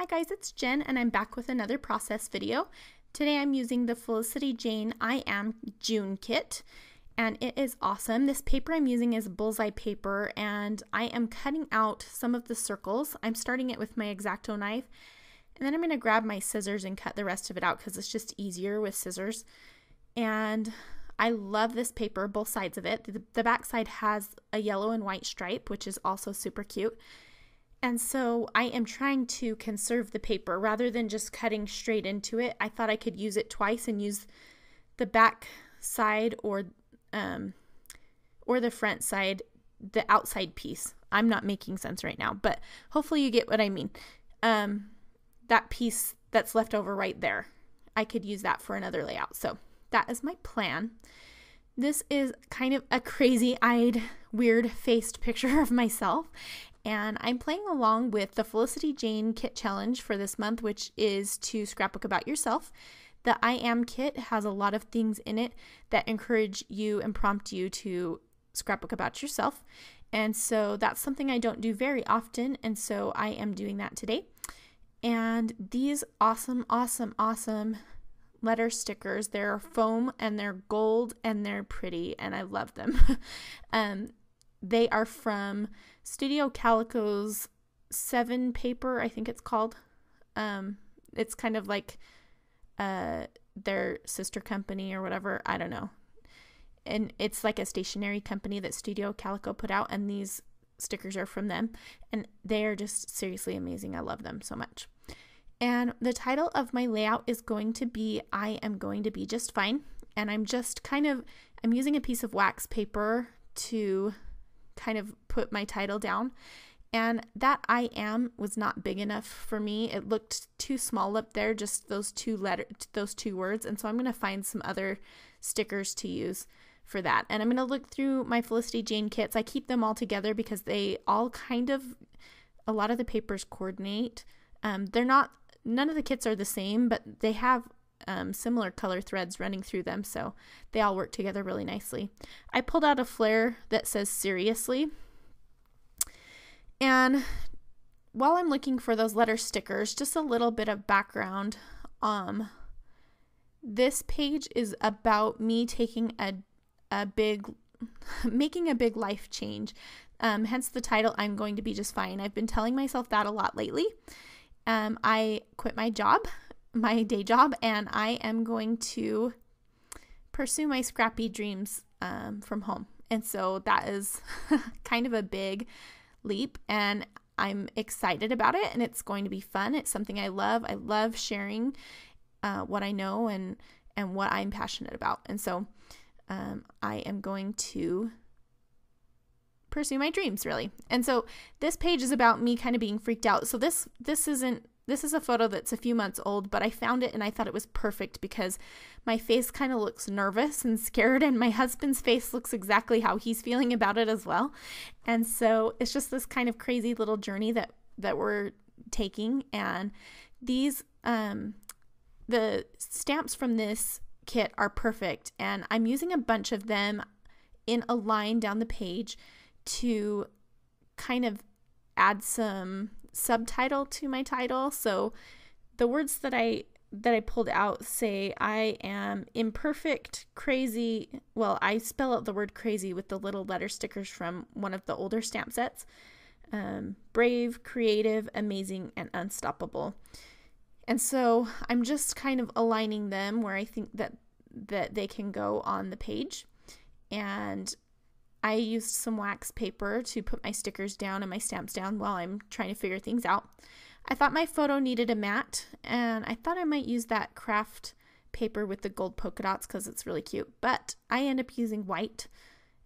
Hi guys, it's Jen and I'm back with another process video. Today I'm using the Felicity Jane I Am June kit and it is awesome. This paper I'm using is bullseye paper and I am cutting out some of the circles. I'm starting it with my X-Acto knife and then I'm going to grab my scissors and cut the rest of it out because it's just easier with scissors. And I love this paper, both sides of it. The back side has a yellow and white stripe, which is also super cute. And so I am trying to conserve the paper rather than just cutting straight into it. I thought I could use it twice and use the back side or the front side, the outside piece. I'm not making sense right now, but hopefully you get what I mean. That piece that's left over right there, I could use that for another layout. So that is my plan. This is kind of a crazy-eyed, weird-faced picture of myself. And I'm playing along with the Felicity Jane kit challenge for this month, which is to scrapbook about yourself. The I Am kit has a lot of things in it that encourage you and prompt you to scrapbook about yourself. And so that's something I don't do very often, and so I am doing that today. And these awesome letter stickers, they're foam and they're gold and they're pretty and I love them. They are from Studio Calico's 7 paper, I think it's called. It's kind of like their sister company or whatever, I don't know. And it's like a stationery company that Studio Calico put out, and these stickers are from them. And they are just seriously amazing. I love them so much. And the title of my layout is going to be I Am Going to Be Just Fine. And I'm using a piece of wax paper to kind of put my title down, and that I am was not big enough for me. It looked too small up there, just those two words, and so I'm going to find some other stickers to use for that. And I'm going to look through my Felicity Jane kits. I keep them all together because they all a lot of the papers coordinate. None of the kits are the same, but they have similar color threads running through them, so they all work together really nicely. I pulled out a flare that says seriously, and while I'm looking for those letter stickers, just a little bit of background. This page is about me taking making a big life change, hence the title I'm Going to Be Just Fine. I've been telling myself that a lot lately. I quit my day job, and I am going to pursue my scrappy dreams from home. And so that is kind of a big leap, and I'm excited about it, and it's going to be fun. It's something I love. I love sharing what I know and what I'm passionate about. And so I am going to pursue my dreams, really. And so this page is about me kind of being freaked out. So this is a photo that's a few months old, but I found it and I thought it was perfect because my face kind of looks nervous and scared, and my husband's face looks exactly how he's feeling about it as well. And so it's just this kind of crazy little journey that we're taking. And these the stamps from this kit are perfect, and I'm using a bunch of them in a line down the page to kind of add some subtitle to my title. So the words that I pulled out say I am imperfect, crazy. Well, I spell out the word crazy with the little letter stickers from one of the older stamp sets. Brave, creative, amazing, and unstoppable. And so I'm just kind of aligning them where I think that they can go on the page. And I used some wax paper to put my stickers down and my stamps down while I'm trying to figure things out. I thought my photo needed a mat, and I thought I might use that craft paper with the gold polka dots because it's really cute, but I end up using white.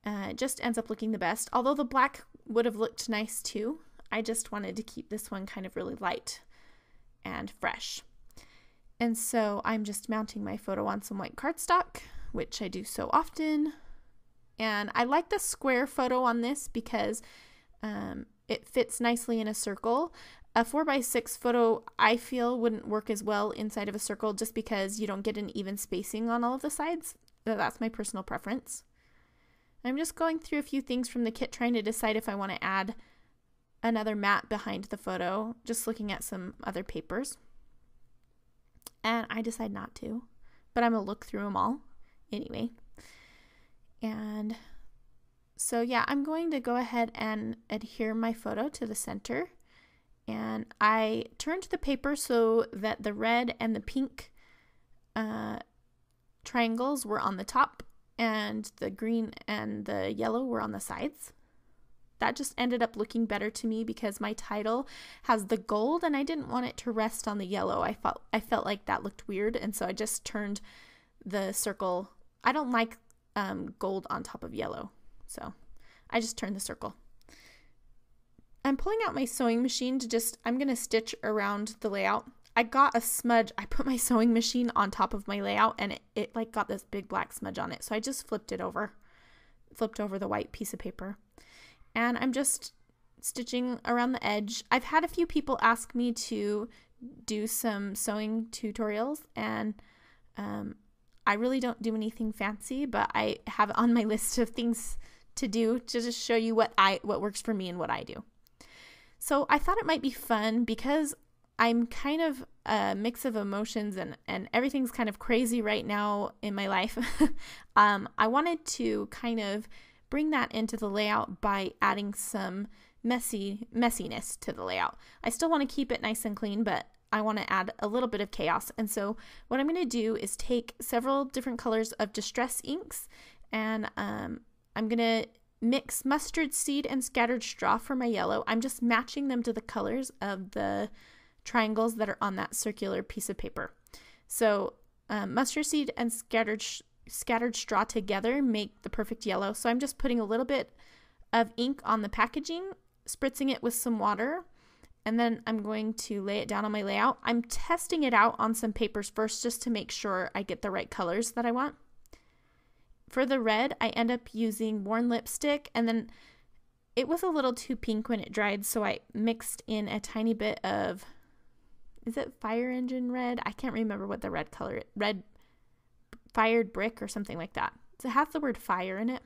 It just ends up looking the best, although the black would have looked nice too. I just wanted to keep this one kind of really light and fresh. And so I'm just mounting my photo on some white cardstock, which I do so often. And I like the square photo on this because it fits nicely in a circle. A 4x6 photo I feel wouldn't work as well inside of a circle just because you don't get an even spacing on all of the sides. That's my personal preference. I'm just going through a few things from the kit trying to decide if I want to add another mat behind the photo, just looking at some other papers. And I decide not to, but I'm going to look through them all anyway. And so yeah, I'm going to go ahead and adhere my photo to the center. And I turned the paper so that the red and the pink triangles were on the top and the green and the yellow were on the sides. That just ended up looking better to me because my title has the gold and I didn't want it to rest on the yellow. I felt like that looked weird, and so I just turned the circle. I don't like gold on top of yellow, so I just turned the circle. I'm pulling out my sewing machine I'm going to stitch around the layout. I got a smudge. I put my sewing machine on top of my layout and it like got this big black smudge on it. So I just flipped over the white piece of paper. And I'm just stitching around the edge. I've had a few people ask me to do some sewing tutorials, and I really don't do anything fancy, but I have it on my list of things to do to just show you what works for me and what I do. So I thought it might be fun because I'm kind of a mix of emotions and everything's kind of crazy right now in my life. I wanted to kind of bring that into the layout by adding some messiness to the layout. I still want to keep it nice and clean, but I want to add a little bit of chaos. And so what I'm going to do is take several different colors of distress inks, and I'm going to mix mustard seed and scattered straw for my yellow. I'm just matching them to the colors of the triangles that are on that circular piece of paper. So mustard seed and scattered straw together make the perfect yellow. So I'm just putting a little bit of ink on the packaging, spritzing it with some water, and then I'm going to lay it down on my layout. I'm testing it out on some papers first just to make sure I get the right colors that I want. For the red, I end up using worn lipstick, and then it was a little too pink when it dried, so I mixed in a tiny bit of, is it fire engine red? I can't remember what the red color, red fired brick or something like that. So it has the word fire in it.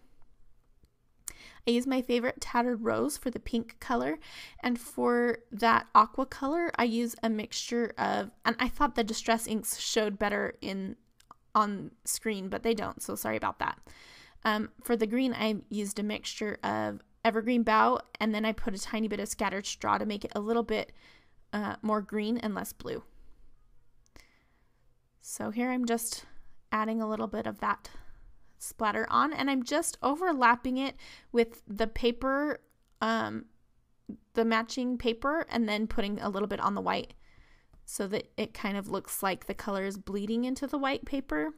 I use my favorite tattered rose for the pink color, and for that aqua color, I use a mixture of, and I thought the distress inks showed better on screen, but they don't, so sorry about that. For the green, I used a mixture of evergreen bough, and then I put a tiny bit of scattered straw to make it a little bit more green and less blue. So here I'm just adding a little bit of that splatter on, and I'm just overlapping it with the paper, the matching paper, and then putting a little bit on the white, so that it kind of looks like the color is bleeding into the white paper.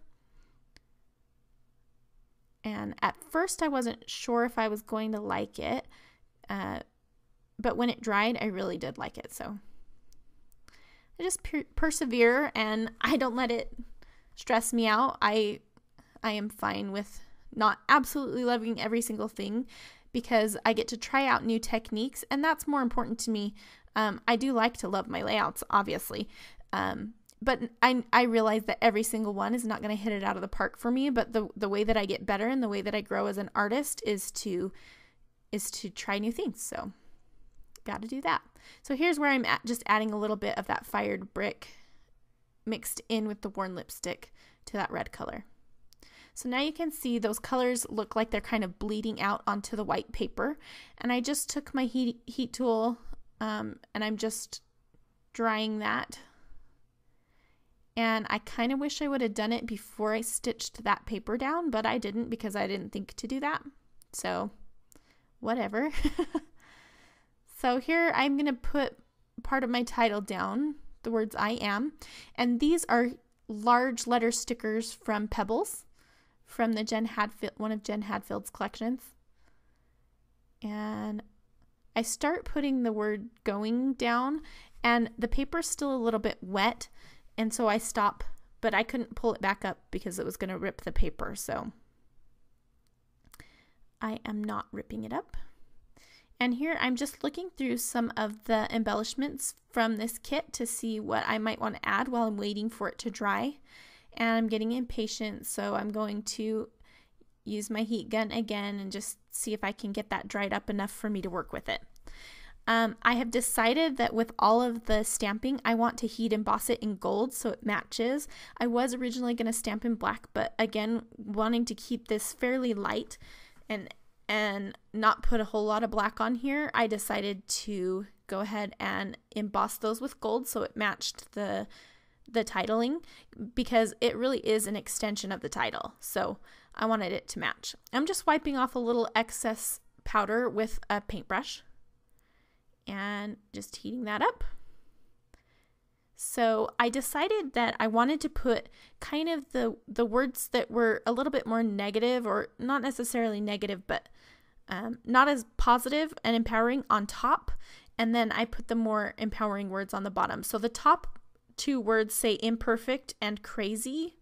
And at first I wasn't sure if I was going to like it, but when it dried, I really did like it. So I just persevere, and I don't let it stress me out. I am fine with not absolutely loving every single thing, because I get to try out new techniques, and that's more important to me. I do like to love my layouts, obviously, but I realize that every single one is not going to hit it out of the park for me, but the way that I get better and the way that I grow as an artist is to try new things. So got to do that. So here's where I'm just adding a little bit of that fired brick mixed in with the worn lipstick to that red color. So now you can see those colors look like they're kind of bleeding out onto the white paper, and I just took my heat tool and I'm just drying that. And I kind of wish I would have done it before I stitched that paper down, but I didn't because I didn't think to do that. So whatever. So here I'm going to put part of my title down, the words I am. And these are large letter stickers from Pebbles, from the one of Jen Hadfield's collections. And I start putting the word going down, and the paper's still a little bit wet, and so I stop, but I couldn't pull it back up because it was going to rip the paper, so I am not ripping it up. And here I'm just looking through some of the embellishments from this kit to see what I might want to add while I'm waiting for it to dry. And I'm getting impatient, so I'm going to use my heat gun again and just see if I can get that dried up enough for me to work with it. I have decided that with all of the stamping, I want to heat emboss it in gold so it matches. I was originally going to stamp in black, but again, wanting to keep this fairly light and not put a whole lot of black on here, I decided to go ahead and emboss those with gold so it matched the titling, because it really is an extension of the title. So I wanted it to match. I'm just wiping off a little excess powder with a paintbrush and just heating that up. So I decided that I wanted to put kind of the words that were a little bit more negative, or not necessarily negative, but not as positive and empowering on top. And then I put the more empowering words on the bottom. So the top 2 words say imperfect and crazy.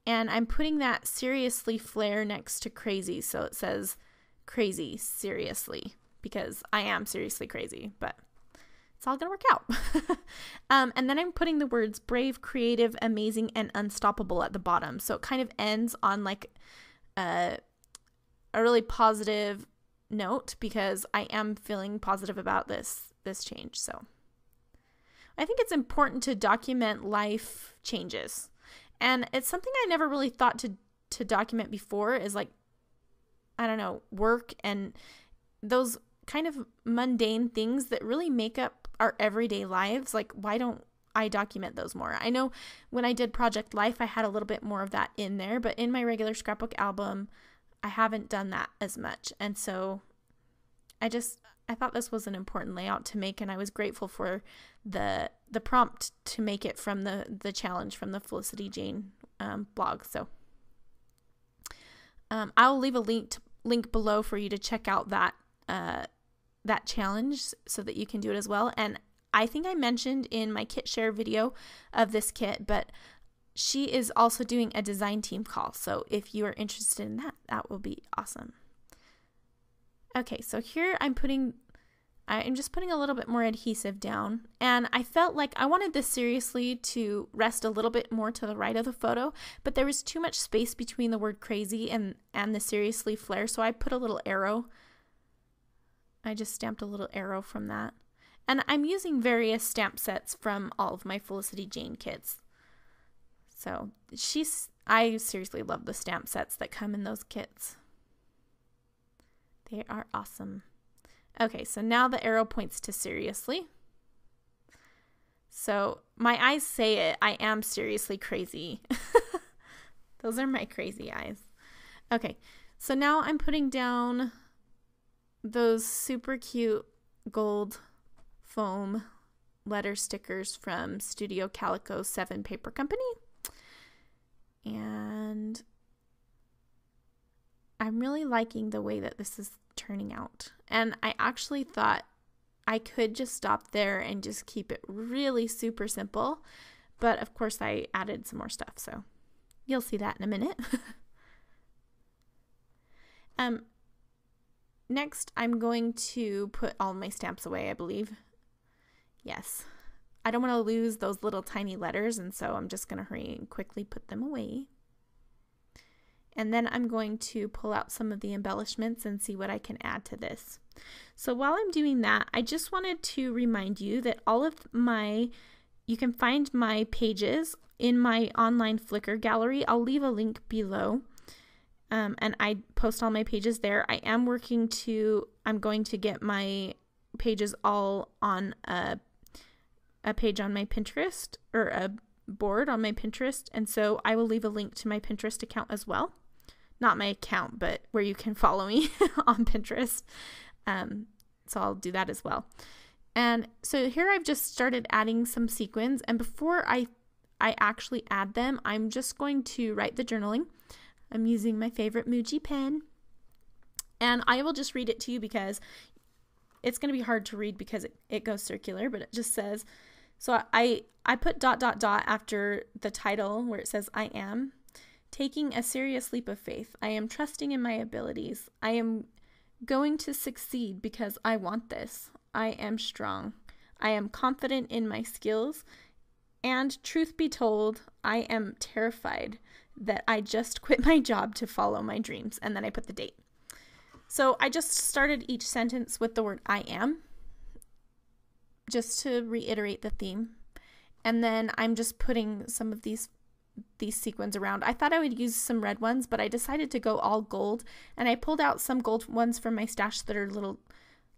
And I'm putting that seriously flare next to crazy. So it says crazy seriously, because I am seriously crazy, but it's all gonna work out. And then I'm putting the words brave, creative, amazing, and unstoppable at the bottom. So it kind of ends on like a really positive note, because I am feeling positive about this change. So I think it's important to document life changes. And it's something I never really thought to document before, is like, I don't know, work and those kind of mundane things that really make up our everyday lives. Like, why don't I document those more? I know when I did Project Life, I had a little bit more of that in there, but in my regular scrapbook album, I haven't done that as much. And so I thought this was an important layout to make, and I was grateful for the prompt to make it from the challenge from the Felicity Jane blog. So I'll leave a link below for you to check out that challenge so that you can do it as well. And I think I mentioned in my kit share video of this kit, but she is also doing a design team call. So if you are interested in that, that will be awesome. Okay, so here I'm just putting a little bit more adhesive down, and I felt like I wanted this seriously to rest a little bit more to the right of the photo, but there was too much space between the word crazy and the seriously flare, so I put a little arrow. I just stamped a little arrow from that. And I'm using various stamp sets from all of my Felicity Jane kits. So I seriously love the stamp sets that come in those kits. They are awesome. Okay, so now the arrow points to seriously. So my eyes say it. I am seriously crazy. Those are my crazy eyes. Okay, so now I'm putting down those super cute gold foam letter stickers from Studio Calico 7 Paper Company. And I'm really liking the way that this is turning out. And I actually thought I could just stop there and just keep it really super simple. But of course I added some more stuff, so you'll see that in a minute. Next, I'm going to put all my stamps away, I believe. Yes. I don't want to lose those little tiny letters, and so I'm just going to hurry and quickly put them away. And then I'm going to pull out some of the embellishments and see what I can add to this. So while I'm doing that, I just wanted to remind you that you can find my pages in my online Flickr gallery. I'll leave a link below. And I post all my pages there. I'm going to get my pages all on a page on my Pinterest, or a board on my Pinterest. And so I will leave a link to my Pinterest account as well. Not my account, but where you can follow me on Pinterest. So I'll do that as well. And so here I've just started adding some sequins. And before I actually add them, I'm just going to write the journaling. I'm using my favorite Muji pen, and I will just read it to you because it's going to be hard to read because it goes circular, but it just says, so I put ... after the title where it says I am taking a serious leap of faith. I am trusting in my abilities. I am going to succeed because I want this. I am strong. I am confident in my skills, and truth be told, I am terrified that I just quit my job to follow my dreams. And then I put the date. So I just started each sentence with the word I am, just to reiterate the theme. And then I'm just putting some of these sequins around. I thought I would use some red ones, but I decided to go all gold, and I pulled out some gold ones from my stash that are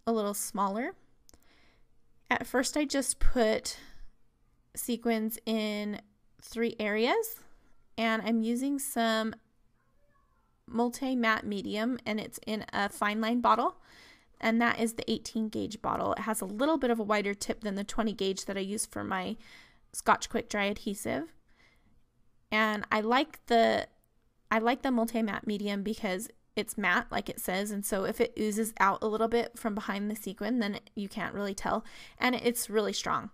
a little smaller. At first I just put sequins in 3 areas, and I'm using some multi-matte medium, and it's in a fine line bottle, and that is the 18 gauge bottle. It has a little bit of a wider tip than the 20 gauge that I use for my Scotch Quick Dry adhesive. And I like the multi-matte medium because it's matte, like it says, and so if it oozes out a little bit from behind the sequin, then you can't really tell, and it's really strong.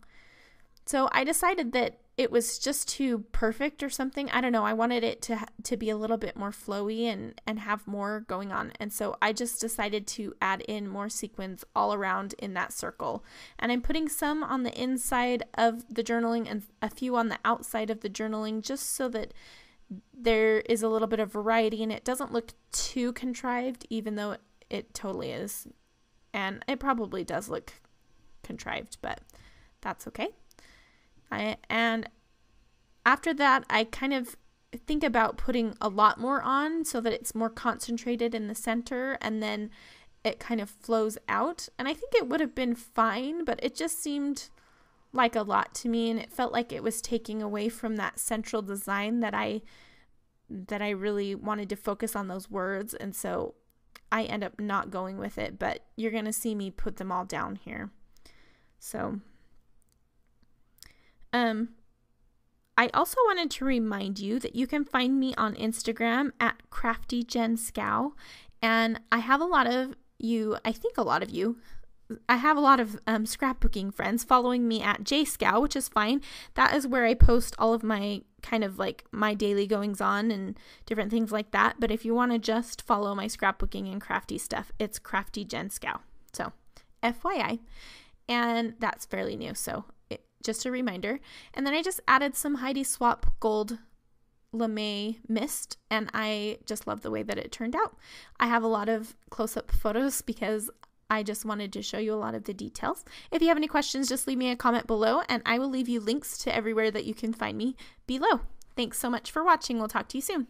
So I decided that it was just too perfect or something. I don't know. I wanted it to be a little bit more flowy and have more going on. And so I just decided to add in more sequins all around in that circle. And I'm putting some on the inside of the journaling and a few on the outside of the journaling, just so that there is a little bit of variety and it doesn't look too contrived, even though it totally is. And it probably does look contrived, but that's okay. And after that, I kind of think about putting a lot more on so that it's more concentrated in the center, and then it kind of flows out. And I think it would have been fine, but it just seemed like a lot to me, and it felt like it was taking away from that central design that I really wanted to focus on those words, and so I end up not going with it, but you're going to see me put them all down here. So I also wanted to remind you that you can find me on Instagram at CraftyJenScow, and I have a lot of you, I have a lot of scrapbooking friends following me at JScow, which is fine. That is where I post all of my kind of like my daily goings on and different things like that. But if you want to just follow my scrapbooking and crafty stuff, it's CraftyJenScow. So FYI, and that's fairly new. So just a reminder. And then I just added some Heidi Swap Gold Lame Mist, and I just love the way that it turned out. I have a lot of close-up photos because I just wanted to show you a lot of the details. If you have any questions, just leave me a comment below, and I will leave you links to everywhere that you can find me below. Thanks so much for watching. We'll talk to you soon.